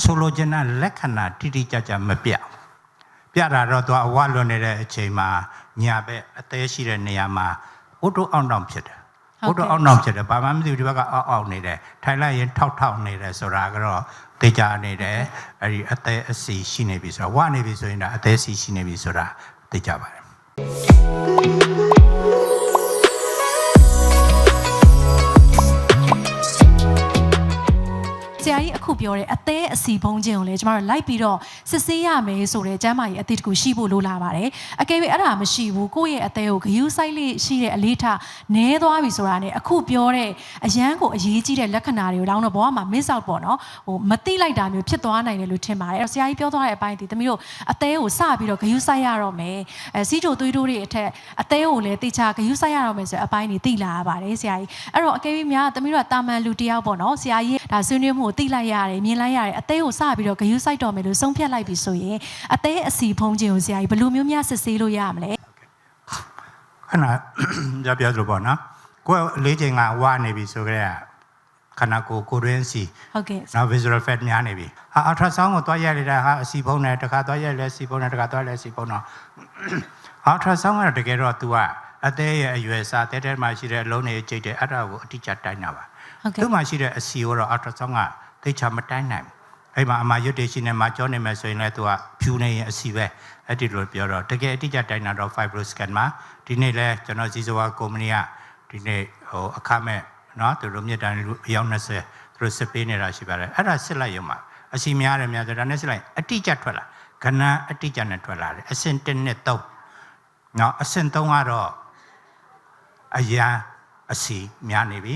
ဆိုလိုချင်တဲ့လက္ခဏာတိတိကျကျမပြတာတော့သူအဝလွန်နေတဲ့အချိန်မှာညာဘက်အသေးရှိတဲ့နေရာမှာဥတုအောင့်တောင်ဖြစ်တယ်ဥတုအောင့်တောင်ဖြစ်တယ်ဘာမှမသိဘူးဒီဘက်ကအောက်နေတယ်ထိုင်လိုက်ရင်ထောက်နေတယ်ဆိုတာကတော့တေချာနေတယ်အဲ့ဒီအသေးအစီရှိနေပြီဆိုတော့ဝနေပြီဆိုရင်ဒါအသေးစီရှိနေပြီဆိုတာတေချာပါတယ်ဆရာကြီးအခုပြောတဲ့အသေးအစီဖုံးခြင်းကိုလည်းကျမတို့လိုက်ပြီးတော့စစ်ဆေးရမယ်ဆိုတဲ့ကျမ်းမာရေးအသစ်တခုရှိဖို့လိုလာပါတယ်အကယ်၍အဲ့ဒါမရှိဘူးကိုယ့်ရဲ့အသေးကိုဂယုစိုက်လေးရှိတဲ့အလေးထားနည်းသွားပြီဆိုတာနဲ့အခုပြောတဲ့အရန်ကိုအရေးကြီးတဲ့လက္ခဏာတွေကိုတောင်းတော့ဘဝမှာ miss out ပေါ့နော်မသိလိုက်တာမျိုးဖြစ်သွားနိုင်တယ်လို့ထင်ပါတယ်အဲ့တော့ဆရာကြီးပြောသွားတဲ့အပိုင်းဒီသမီးတို့အသေးကိုစပြီးတော့ဂယုစိုက်ရတော့မယ်စီးချိုသွေးတိုးတွေအထက်အသေးကိုလည်းတေချာဂယုစိုက်ရတော့မယ်ဆိုတဲ့အပိုင်းတွေသိလာရပါတယ်ဆရာကြီးအဲ့တော့အကယ်၍များသမီးတို့ကတာမန်လူတယောက်ပေါ့နော်ဆရာကြီးဒါဆွေးနွေးမှုသိလိုက်ရတယ်မြင်လိုက်ရတယ်အသေးကိုစပြီးတော့ဂယုစိုက်တော်မယ်လို့ဆုံးဖြတ်လိုက်ပြီဆိုရင်အသေးအစီဖုံးခြင်းကိုဆရာကြီးဘယ်လိုမျိုးများစစ်ဆေးလို့ရမလဲခဏကြပြလို့ပေါ့နော်ကိုယ်လေးချိန်ကဝါနေပြီဆိုကြတဲ့ခန္ဓာကိုယ်ရင်းစီဟုတ်ကဲ့နောက် visual fat များနေပြီultrasound ကိုတွားရလိုက်တာအစီဖုံးနဲ့တခါတွားရလဲစီဖုံးနဲ့တခါတွားလဲစီဖုံးတော့ ultrasound ကတကယ်တော့ तू ကအသေးရဲ့အရွယ်စားတဲ့မှာရှိတဲ့အလုံးတွေကြိတ်တယ်အဲ့ဒါကိုအတိအကျတိုင်းတာပါသူ့မှာရှိတဲ့အစီကိုတော့ ultrasound ကသိချာမတိုင်းနိုင်ဘူးအဲ့မှာအမာရွတ်တွေရှိနေမှာကြောနေမယ်ဆိုရင်လည်းသူကဖြူနေရင်အစီပဲအဲ့ဒီလိုပြောတော့တကယ်အတိအကျတိုင်းတာတော့ fibroscan မှာဒီနေ့လဲကျွန်တော်ဇီဇဝါကုမ္ပဏီကဒီနေ့အခမဲ့နော်သူတို့မြစ်တမ်းလူအယောက်20သူတို့စစ်ပေးနေတာရှိပါတယ်အဲ့ဒါစစ်လိုက်ရုံမှာအစီများတယ်များဆိုဒါနဲ့စစ်လိုက်အတိအကျထွက်လာခဏအတိအကျနဲ့ထွက်လာတယ်အဆင့်1နဲ့3နော်အဆင့်3ကတော့အရာအစီများနေပြီ